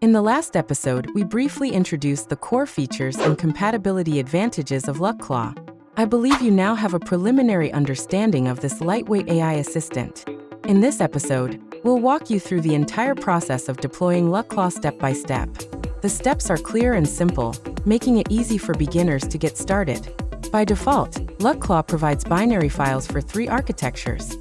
In the last episode, we briefly introduced the core features and compatibility advantages of LuckClaw. I believe you now have a preliminary understanding of this lightweight AI assistant. In this episode, we'll walk you through the entire process of deploying LuckClaw step by step. The steps are clear and simple, making it easy for beginners to get started. By default, LuckClaw provides binary files for 3 architectures: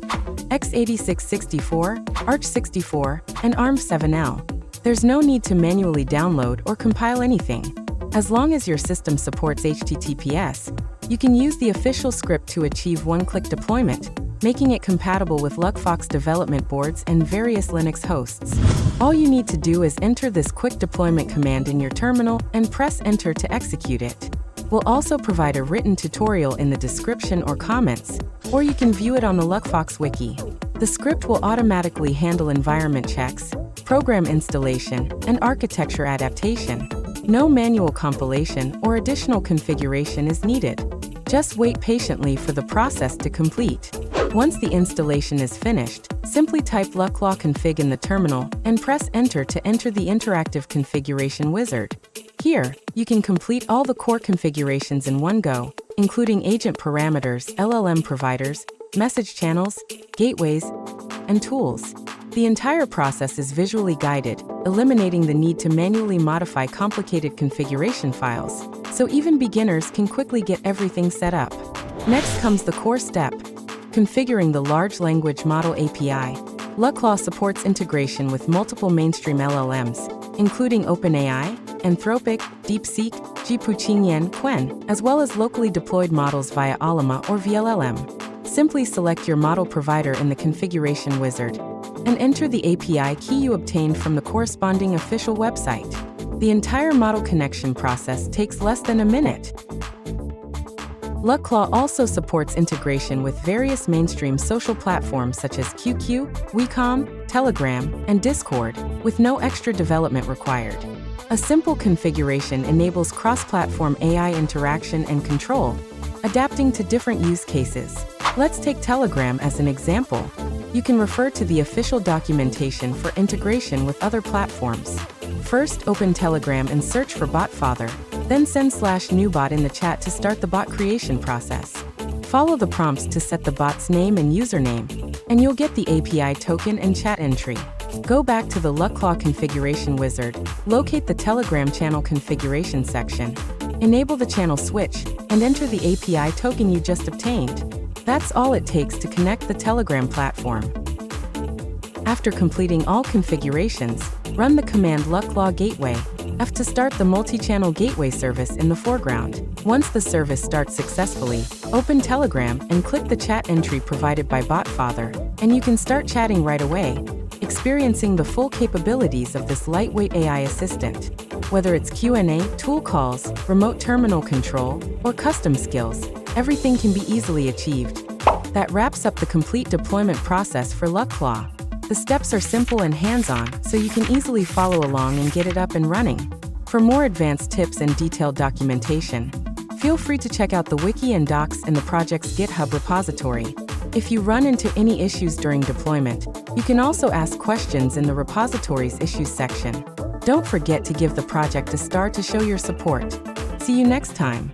x86-64, Arch64, and ARM7L. There's no need to manually download or compile anything. As long as your system supports HTTPS, you can use the official script to achieve one-click deployment, making it compatible with Luckfox development boards and various Linux hosts. All you need to do is enter this quick deployment command in your terminal and press enter to execute it. We'll also provide a written tutorial in the description or comments, or you can view it on the Luckfox wiki. The script will automatically handle environment checks, program installation, and architecture adaptation. No manual compilation or additional configuration is needed. Just wait patiently for the process to complete. Once the installation is finished, simply type LuckClaw config in the terminal and press enter to enter the interactive configuration wizard. Here, you can complete all the core configurations in one go, including agent parameters, LLM providers, message channels, gateways, and tools. The entire process is visually guided, eliminating the need to manually modify complicated configuration files, so even beginners can quickly get everything set up. Next comes the core step: configuring the Large Language Model API. LuckClaw supports integration with multiple mainstream LLMs, including OpenAI, Anthropic, DeepSeek, Jipuqinyan, Qwen, as well as locally deployed models via Llama or VLLM. Simply select your model provider in the configuration wizard and enter the API key you obtained from the corresponding official website. The entire model connection process takes less than a minute. LuckClaw also supports integration with various mainstream social platforms such as QQ, WeCom, Telegram, and Discord, with no extra development required. A simple configuration enables cross-platform AI interaction and control, adapting to different use cases. Let's take Telegram as an example. You can refer to the official documentation for integration with other platforms. First, open Telegram and search for BotFather, then send /newbot in the chat to start the bot creation process. Follow the prompts to set the bot's name and username, and you'll get the API token and chat entry. Go back to the LuckClaw configuration wizard, locate the Telegram channel configuration section, enable the channel switch, and enter the API token you just obtained. That's all it takes to connect the Telegram platform. After completing all configurations, run the command LuckClaw gateway, F to start the multi-channel gateway service in the foreground. Once the service starts successfully, open Telegram and click the chat entry provided by BotFather, and you can start chatting right away, experiencing the full capabilities of this lightweight AI assistant. Whether it's Q&A, tool calls, remote terminal control, or custom skills, everything can be easily achieved. That wraps up the complete deployment process for LuckClaw. The steps are simple and hands-on, so you can easily follow along and get it up and running. For more advanced tips and detailed documentation, feel free to check out the wiki and docs in the project's GitHub repository. If you run into any issues during deployment, you can also ask questions in the repository's issues section. Don't forget to give the project a star to show your support. See you next time.